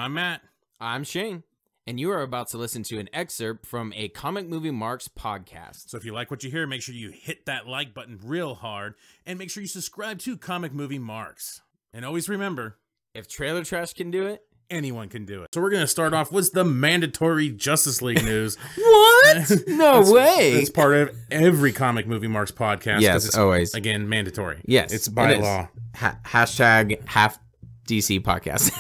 I'm Matt. I'm Shane, and you are about to listen to an excerpt from a Comic Movie Marks podcast. So if you like what you hear, make sure you hit that like button real hard, and make sure you subscribe to Comic Movie Marks. And always remember, if Trailer Trash can do it, anyone can do it. So we're going to start off with the mandatory Justice League news. What? No way. It's part of every Comic Movie Marks podcast. Yes, it's, always. Again, mandatory. Yes. It's by law. Hashtag half DC podcast.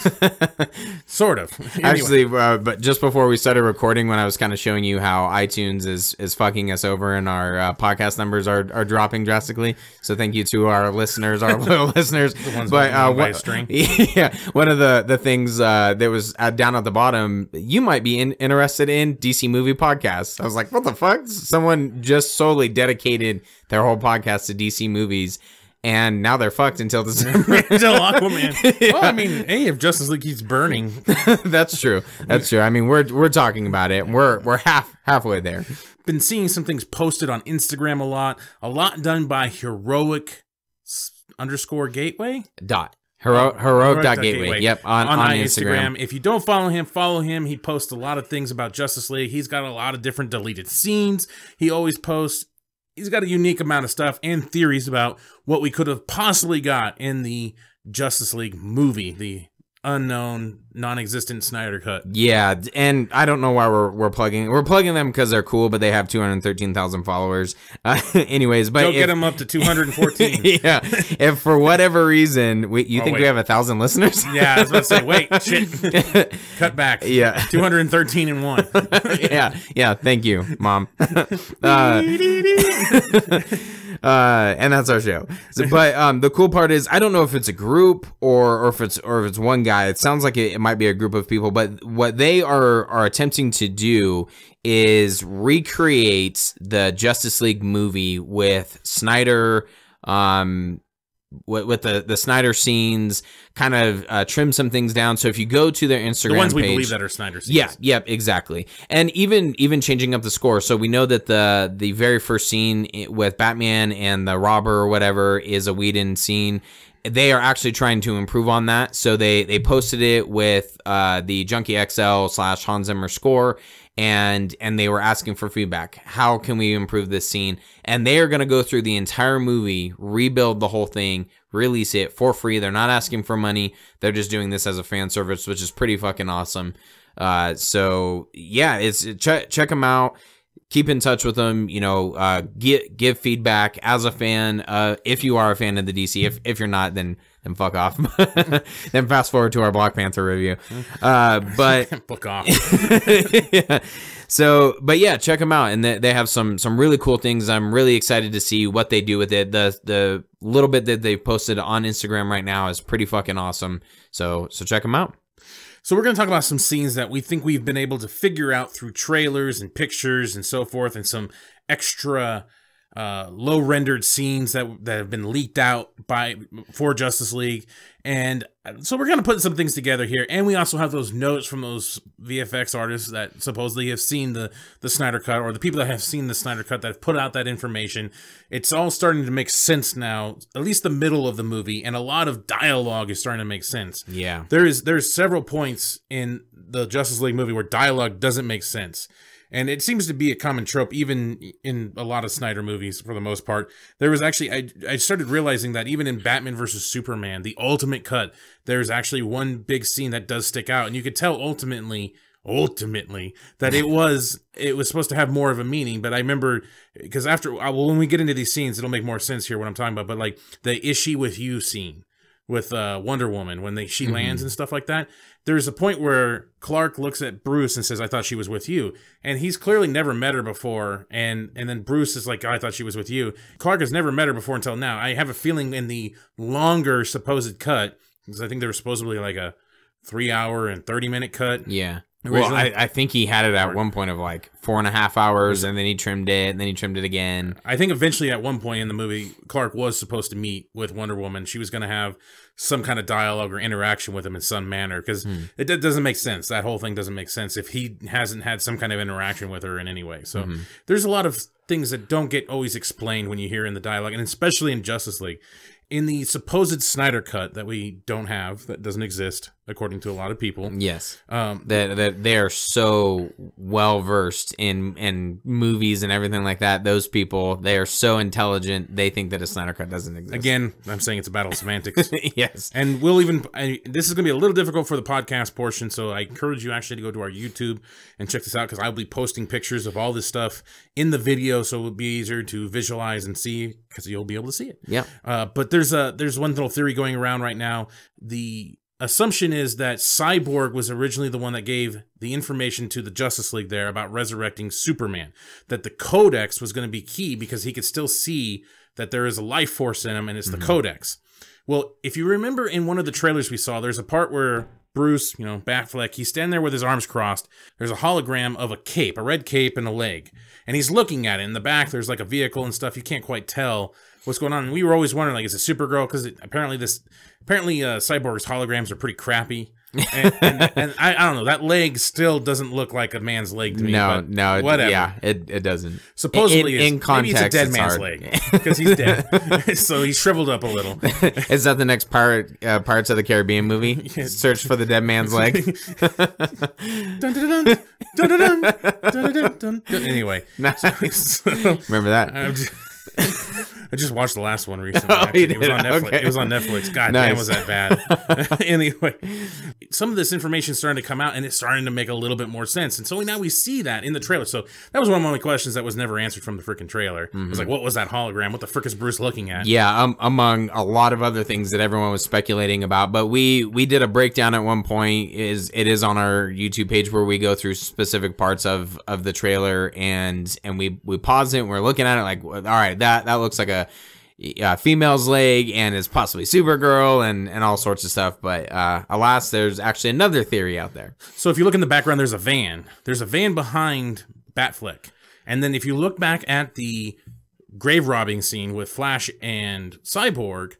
Sort of. Anyway. Actually, but just before we started recording, when I was kind of showing you how iTunes is fucking us over and our podcast numbers are dropping drastically. So thank you to our listeners, our loyal listeners. The ones but by a string. Yeah, one of the things that was down at the bottom, you might be interested in DC movie podcasts. I was like, what the fuck? Someone just solely dedicated their whole podcast to DC movies. And now they're fucked until December. Until Aquaman. Yeah. Well, I mean, hey, if Justice League keeps burning. That's true. That's true. I mean, we're talking about it. We're halfway there. Been seeing some things posted on Instagram a lot done by heroic_gateway. Heroic.gateway. Yep, on Instagram. If you don't follow him. He posts a lot of things about Justice League. He's got a lot of different deleted scenes. He always posts. He's got a unique amount of stuff and theories about what we could have possibly got in the Justice League movie, the unknown, non-existent Snyder Cut. Yeah, and I don't know why we're plugging them because they're cool, but they have 213,000 followers. Anyways, but don't get them up to 214. Yeah, if for whatever reason you think we have 1,000 listeners? Yeah, I was about to say, wait, shit, cut back. Yeah, 213 and 1. yeah. Thank you, Mom. And that's our show. So, but the cool part is I don't know if it's a group or if it's one guy. It sounds like it might be a group of people, but what they are attempting to do is recreate the Justice League movie with Snyder, with the Snyder scenes, kind of trim some things down. So if you go to their Instagram the ones we page, believe that are Snyder scenes. Yeah, exactly. And even changing up the score. So we know that the very first scene with Batman and the robber or whatever is a Whedon scene. They are actually trying to improve on that. So they posted it with the Junkie XL / Hans Zimmer score. And they were asking for feedback. How can we improve this scene? And they are going to go through the entire movie, rebuild the whole thing, release it for free. They're not asking for money. They're just doing this as a fan service, which is pretty fucking awesome. So yeah, check them out. Keep in touch with them. You know, give feedback as a fan. If you are a fan of the DC, if you're not, then fuck off. Then fast forward to our Black Panther review. But fuck off. Yeah. So, but yeah, check them out, and they have some really cool things. I'm really excited to see what they do with it. The little bit that they've posted on Instagram right now is pretty fucking awesome. So check them out. So we're going to talk about some scenes that we think we've been able to figure out through trailers and pictures and so forth, and some extra low rendered scenes that have been leaked out for Justice League. And so we're going to put some things together here. And we also have those notes from those VFX artists that supposedly have seen the Snyder Cut, or the people that have seen the Snyder Cut that have put out that information. It's all starting to make sense now, at least the middle of the movie, and a lot of dialogue is starting to make sense. Yeah. There's several points in the Justice League movie where dialogue doesn't make sense. And it seems to be a common trope, even in a lot of Snyder movies, for the most part. There was actually, I started realizing that even in Batman vs. Superman, the Ultimate Cut, there's actually one big scene that does stick out. And you could tell ultimately that it was supposed to have more of a meaning. But I remember, because when we get into these scenes, it'll make more sense here what I'm talking about. But like the "Is She With You" scene with Wonder Woman, when she lands and stuff like that, there's a point where Clark looks at Bruce and says, "I thought she was with you," and he's clearly never met her before, and then Bruce is like, "I thought she was with you." Clark has never met her before until now. I have a feeling in the longer supposed cut, because I think there was supposedly like a 3-hour and 30-minute cut. Yeah. Well, I think he had it at one point of like 4.5 hours, and then he trimmed it, and then he trimmed it again. I think eventually at one point in the movie, Clark was supposed to meet with Wonder Woman. She was going to have some kind of dialogue or interaction with him in some manner, because it doesn't make sense. That whole thing doesn't make sense if he hasn't had some kind of interaction with her in any way. So there's a lot of things that don't get always explained when you hear in the dialogue, and especially in Justice League. In the supposed Snyder Cut that we don't have, that doesn't exist, according to a lot of people. Yes. That they are so well versed in movies and everything like that. Those people, they are so intelligent. They think that a Snyder Cut doesn't exist. Again, I'm saying it's a battle of semantics. Yes. And this is going to be a little difficult for the podcast portion, so I encourage you actually to go to our YouTube and check this out, because I'll be posting pictures of all this stuff in the video, so it'll be easier to visualize and see, because you'll be able to see it. Yeah. But there's one little theory going around right now. The assumption is that Cyborg was originally the one that gave the information to the Justice League there about resurrecting Superman. That the Codex was going to be key because he could still see that there is a life force in him, and it's the Codex. Well, if you remember in one of the trailers we saw, there's a part where Bruce, Batfleck, he's standing there with his arms crossed. There's a hologram of a cape, a red cape and a leg. And he's looking at it. In the back, there's like a vehicle and stuff. You can't quite tell what's going on. And we were always wondering, like, is it Supergirl? Because apparently Cyborg's holograms are pretty crappy. And I don't know, that leg still doesn't look like a man's leg to me. No, whatever. Yeah, it doesn't. Supposedly, in context, maybe it's a dead it's man's hard. leg because he's dead. So he's shriveled up a little. Is that the next Pirates of the Caribbean movie? Search for the dead man's leg. Dun, dun, dun, dun, dun, dun, dun, dun, dun. Anyway, So, remember that? I just watched the last one recently. Oh, It was on Netflix. Okay. It was on Netflix. God Nice. damn, was that bad? Anyway, some of this information is starting to come out, and it's starting to make a little bit more sense. And so now we see that in the trailer. So that was one of my only questions that was never answered from the freaking trailer. It was like, what was that hologram? What the frick is Bruce looking at? Yeah, among a lot of other things that everyone was speculating about. But we did a breakdown at one point. It is on our YouTube page where we go through specific parts of the trailer, and we pause it and we're looking at it like, all right, that looks like a female's leg and is possibly Supergirl and all sorts of stuff. But alas, there's actually another theory out there. So if you look in the background, there's a van. There's a van behind Batfleck. And then if you look back at the grave robbing scene with Flash and Cyborg,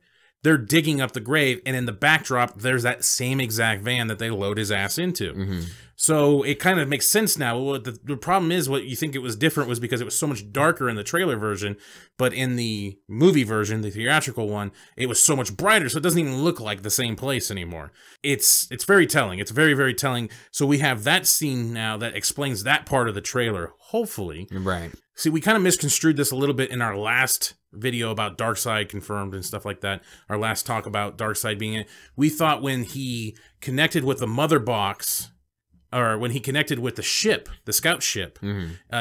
they're digging up the grave, and in the backdrop, there's that same exact van that they load his ass into. So it kind of makes sense now. Well, the problem is, what you think it was different was because it was so much darker in the trailer version, but in the movie version, the theatrical one, it was so much brighter, so it doesn't even look like the same place anymore. It's very telling. It's very, very telling. So we have that scene now that explains that part of the trailer, hopefully. Right. See, we kind of misconstrued this a little bit in our last video about Darkseid confirmed and stuff like that. Our last talk about Darkseid being it. We thought when he connected with the mother box, or when he connected with the ship, the scout ship,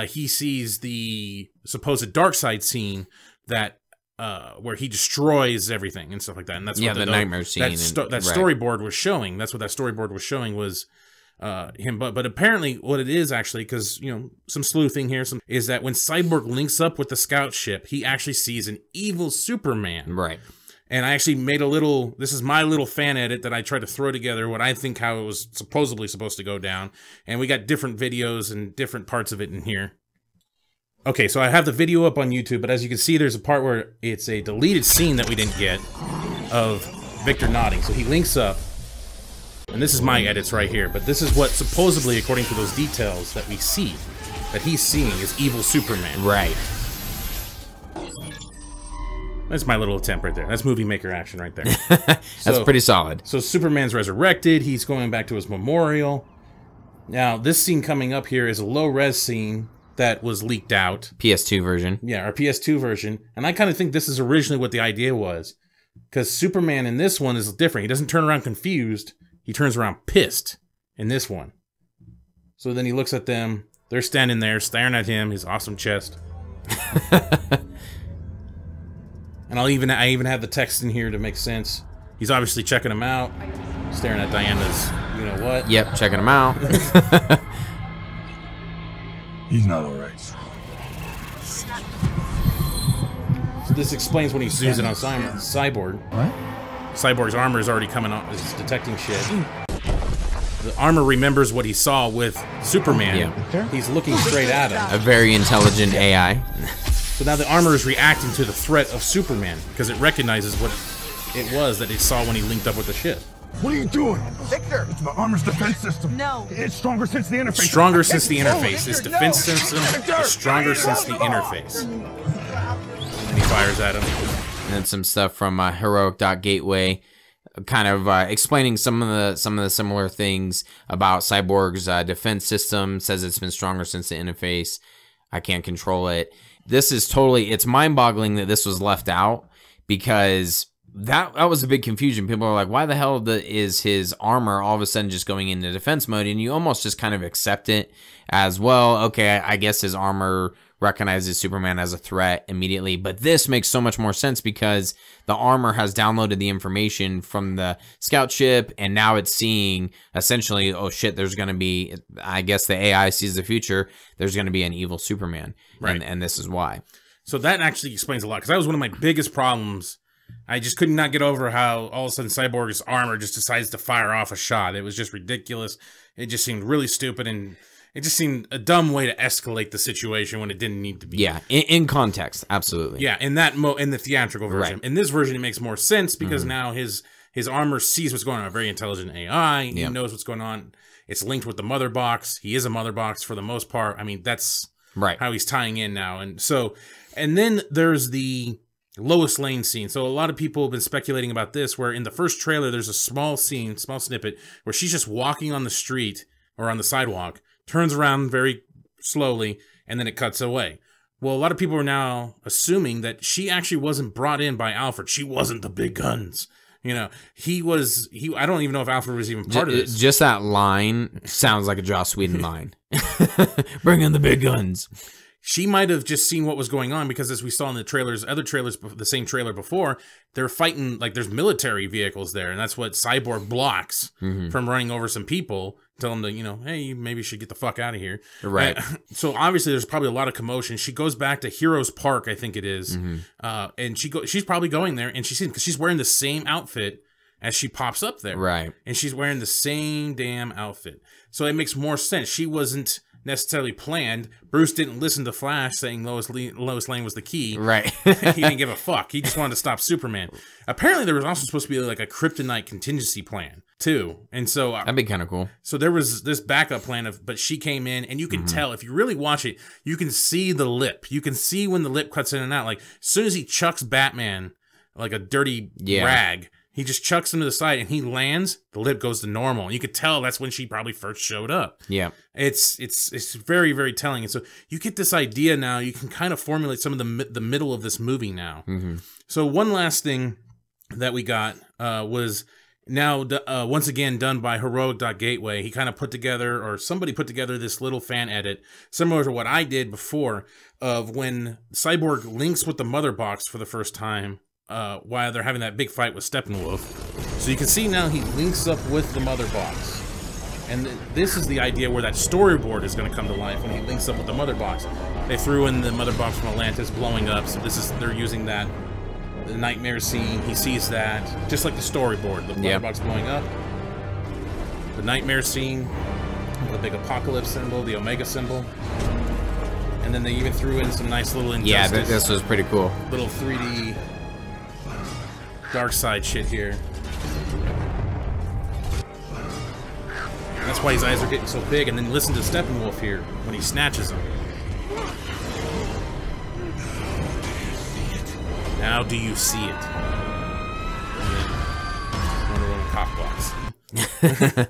he sees the supposed Darkseid scene that where he destroys everything and stuff like that. And that's what the nightmare scene. That storyboard was showing. That's what that storyboard was showing was him. But apparently what it is actually, because, some sleuthing here, is that when Cyborg links up with the scout ship, he actually sees an evil Superman. Right. And I actually made this is my little fan edit that I tried to throw together what I think how it was supposedly supposed to go down. And we got different videos and different parts of it in here. Okay, so I have the video up on YouTube, but as you can see, there's a part where it's a deleted scene that we didn't get of Victor nodding. So he links up, and this is my edits right here, but this is what supposedly, according to those details that we see, that he's seeing is evil Superman. Right. That's my little attempt right there. That's movie maker action right there. That's pretty solid. So Superman's resurrected. He's going back to his memorial. Now, this scene coming up here is a low-res scene that was leaked out. PS2 version. Yeah, our PS2 version. And I kind of think this is originally what the idea was. Because Superman in this one is different. He doesn't turn around confused. He turns around pissed in this one. So then he looks at them. They're standing there, staring at him, his awesome chest. And I even have the text in here to make sense. He's obviously checking him out, staring at Diana's, you-know-what. Yep, checking him out. He's not all right. So this explains when he zooms in on Cyborg. What? Cyborg's armor is already coming off. It's detecting shit. The armor remembers what he saw with Superman. Yeah. He's looking straight at him. A very intelligent AI. So now the armor is reacting to the threat of Superman because it recognizes what it was that it saw when he linked up with the ship. What are you doing? Victor! It's my armor's defense system. No. It's stronger since the interface. Stronger since the interface. Victor, Its defense system is stronger since the interface. And then he fires at him. And then some stuff from Heroic.Gateway. kind of explaining some of the similar things about Cyborg's defense system. Says it's been stronger since the interface. I can't control it. This is it's mind-boggling that this was left out, because that was a big confusion. People are like, why the hell is his armor all of a sudden just going into defense mode? And you almost just kind of accept it as, well, okay, I guess his armor recognizes Superman as a threat immediately. But this makes so much more sense, because the armor has downloaded the information from the scout ship, and now it's seeing essentially, oh shit, there's going to be, I guess the AI sees the future, there's going to be an evil Superman. Right. And this is why. So that actually explains a lot, because that was one of my biggest problems. I just could not get over how all of a sudden Cyborg's armor just decides to fire off a shot. It was just ridiculous. It just seemed really stupid, and it just seemed a dumb way to escalate the situation when it didn't need to be. Yeah, in context, absolutely. Yeah, in the theatrical version. Right. In this version, it makes more sense, because now his armor sees what's going on. A very intelligent AI. He knows what's going on. It's linked with the mother box. He is a mother box for the most part. I mean, that's how he's tying in now. And then there's the Lois Lane scene. So a lot of people have been speculating about this, where in the first trailer, there's a small snippet, where she's just walking on the street or on the sidewalk, turns around very slowly, and then it cuts away. Well, a lot of people are now assuming that she actually wasn't brought in by Alfred. She wasn't the big guns. You know, I don't even know if Alfred was even part of this. Just that line sounds like a Joss Whedon line. Bring in the big guns. She might have just seen what was going on, because as we saw in the other trailers, the same trailer before, they're fighting, like there's military vehicles there. And that's what Cyborg blocks from running over some people, tell them to, hey, you maybe should get the fuck out of here. Right. So obviously there's probably a lot of commotion. She goes back to Heroes Park, I think it is. And she's probably going there, and because she's wearing the same outfit as she pops up there. Right. And she's wearing the same damn outfit. So it makes more sense. She wasn't necessarily planned. Bruce didn't listen to Flash saying Lois Lane was the key. Right. He didn't give a fuck. He just wanted to stop Superman. Apparently there was also supposed to be like a kryptonite contingency plan too. And so that'd be kind of cool. So there was this backup plan but she came in, and you can tell, if you really watch it, you can see the lip. You can see when the lip cuts in and out. Like as soon as he chucks Batman like a dirty rag, he just chucks him to the side, and he lands, the lip goes to normal. And you could tell that's when she probably first showed up. Yeah. It's very, very telling. And so you get this idea now. You can kind of formulate some of the middle of this movie now. So one last thing that we got was now once again done by Heroic.Gateway. He kind of somebody put together this little fan edit, similar to what I did before, of when Cyborg links with the mother box for the first time, while they're having that big fight with Steppenwolf. So you can see now he links up with the mother box. And this is the idea where that storyboard is going to come to life when he links up with the mother box. They threw in the mother box from Atlantis blowing up, so they're using that. The nightmare scene, he sees that, just like the storyboard, the mother box blowing up. The nightmare scene, the big apocalypse symbol, the Omega symbol. And then they even threw in some nice little Injustice. Yeah, this was pretty cool. Little 3D dark side shit here. And that's why his eyes are getting so big. And then listen to Steppenwolf here when he snatches him. Now do you see it? One little cock box.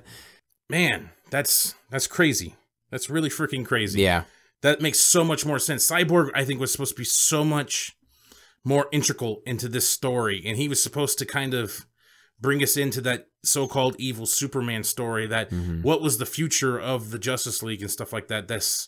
Man, that's crazy. That's really freaking crazy. Yeah. That makes so much more sense. Cyborg, I think, was supposed to be so much more integral into this story, and he was supposed to kind of bring us into that so-called evil Superman story, that what was the future of the Justice League and stuff like that. This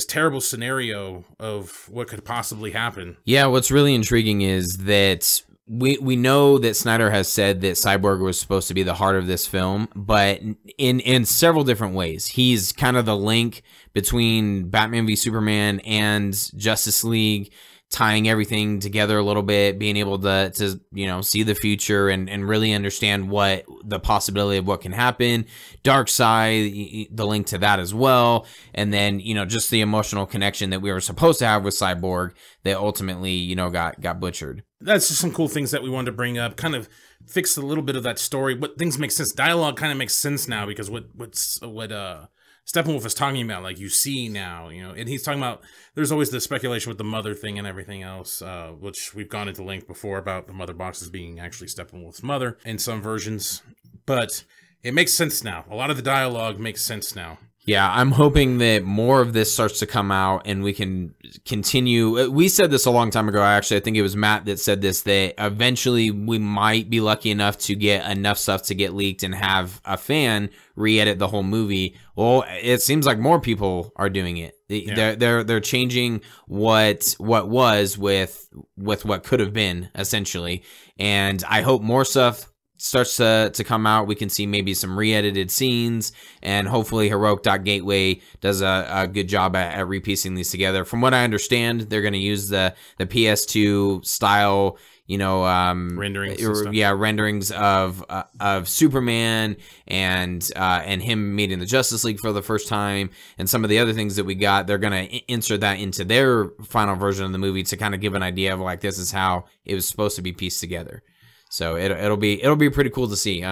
terrible scenario of what could possibly happen. Yeah, what's really intriguing is that we know that Snyder has said that Cyborg was supposed to be the heart of this film, but in several different ways. He's kind of the link between Batman v Superman and Justice League, tying everything together a little bit, being able to see the future and really understand what the possibility of what can happen. Darkseid, the link to that as well, and then just the emotional connection that we were supposed to have with Cyborg that ultimately got butchered. That's just some cool things that we wanted to bring up, kind of fix a little bit of that story. What things make sense. Dialogue kind of makes sense now, because what Steppenwolf is talking about, like, you see now, you know, and he's talking about, there's always the speculation with the mother thing and everything else, which we've gone into length before about the mother boxes being actually Steppenwolf's mother in some versions, but it makes sense now. A lot of the dialogue makes sense now. Yeah, I'm hoping that more of this starts to come out and we can continue. We said this a long time ago, actually. I think it was Matt that said this, that eventually we might be lucky enough to get enough stuff to get leaked and have a fan re-edit the whole movie. Well, it seems like more people are doing it. Yeah. They're changing what was with what could have been, essentially. And I hope more stuff starts to come out. We can see maybe some re-edited scenes, and hopefully Heroic.Gateway does a good job at repiecing these together. From what I understand, they're going to use the PS2 style, you know, renderings, renderings of Superman and him meeting the Justice League for the first time, and some of the other things that we got. They're going to insert that into their final version of the movie to kind of give an idea of, like, this is how it was supposed to be pieced together. So it'll be pretty cool to see.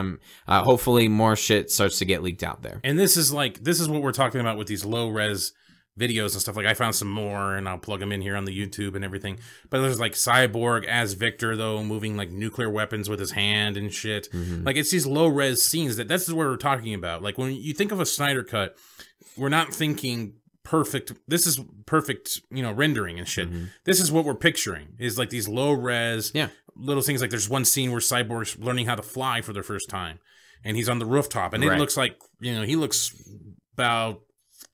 Hopefully more shit starts to get leaked out there. And this is what we're talking about with these low res videos and stuff. Like, I found some more, and I'll plug them in here on the YouTube and everything. But there's like Cyborg as Victor, though, moving like nuclear weapons with his hand and shit. Like, it's these low res scenes that's what we're talking about. Like, when you think of a Snyder Cut, we're not thinking perfect. This is perfect, you know, rendering and shit. This is what we're picturing, is like these low res little things. Like, there's one scene where Cyborg's learning how to fly for the first time, and he's on the rooftop, and it looks like, you know, he looks about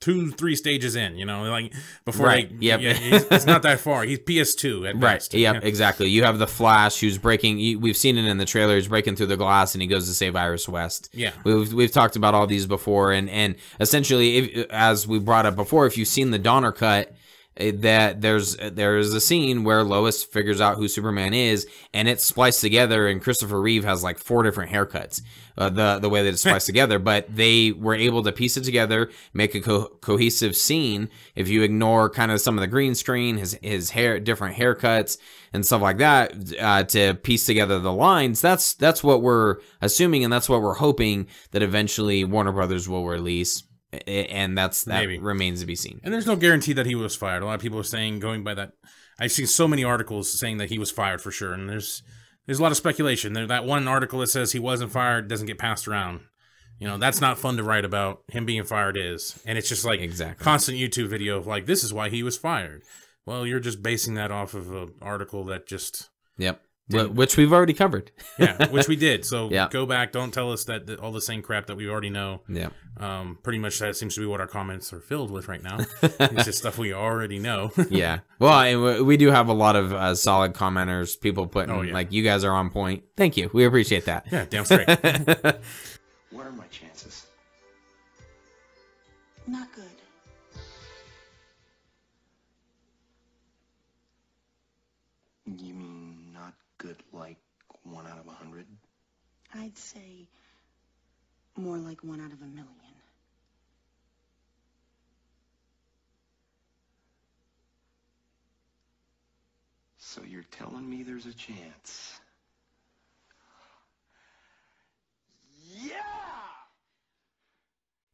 2-3 stages in, you know, like before it's not that far. He's PS2 at best. Exactly. You have the Flash who's breaking, we've seen it in the trailer, he's breaking through the glass and he goes to save Iris West. We've talked about all these before, and essentially, as we brought up before, if you've seen the Donner cut, that there is a scene where Lois figures out who Superman is, and it's spliced together, and Christopher Reeve has like 4 different haircuts, the way that it's spliced together, but they were able to piece it together, make a cohesive scene. If you ignore kind of some of the green screen, his hair, different haircuts and stuff like that, to piece together the lines, that's what we're assuming, and that's what we're hoping that eventually Warner Brothers will release. And that maybe remains to be seen. And there's no guarantee that he was fired. A lot of people are saying, going by that, I've seen so many articles saying that he was fired for sure. And there's a lot of speculation. That one article that says he wasn't fired doesn't get passed around. You know, that's not fun to write about. Him being fired is. And it's just like constant YouTube video of like, this is why he was fired. Well, you're just basing that off of an article that just... Which we've already covered. Which we did. So go back. Don't tell us that all the same crap that we already know. Pretty much that seems to be what our comments are filled with right now. It's just stuff we already know. Well, and we do have a lot of solid commenters. People putting like, you guys are on point. Thank you. We appreciate that. Yeah, damn straight. What are my chances? Not good. You mean not good, like 1 out of 100? I'd say more like 1 out of 1,000,000. So you're telling me there's a chance? Yeah!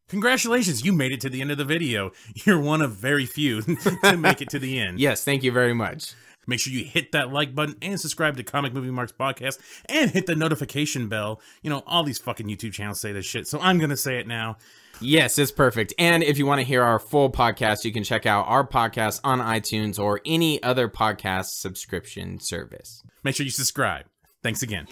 Congratulations, you made it to the end of the video. You're one of very few to make it to the end. Yes, thank you very much. Make sure you hit that like button and subscribe to Comic Movie Marks Podcast and hit the notification bell. You know, all these fucking YouTube channels say this shit, so I'm going to say it now. Yes, it's perfect. And if you want to hear our full podcast, you can check out our podcast on iTunes or any other podcast subscription service. Make sure you subscribe. Thanks again.